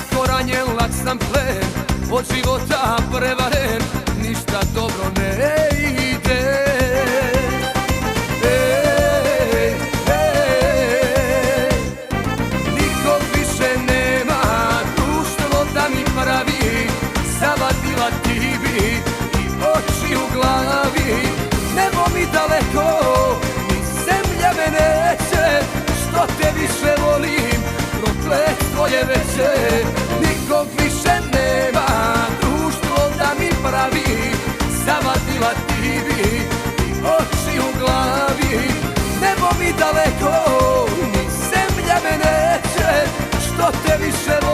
Jako ranjen, lak sam plen, od života prevaren, ništa dobro ne ide. Nikog više nema, društvo da mi pravi, zavadila ti bi i oči u glavi. Nebo mi daleko, ni zemlja me neće, što te više volim, prokletstvo je veće. Nikog više nema, društvo da mi pravi, zavadila ti bi i oči u glavi. Nebo mi daleko, ni zemlja me neće, što te više volim.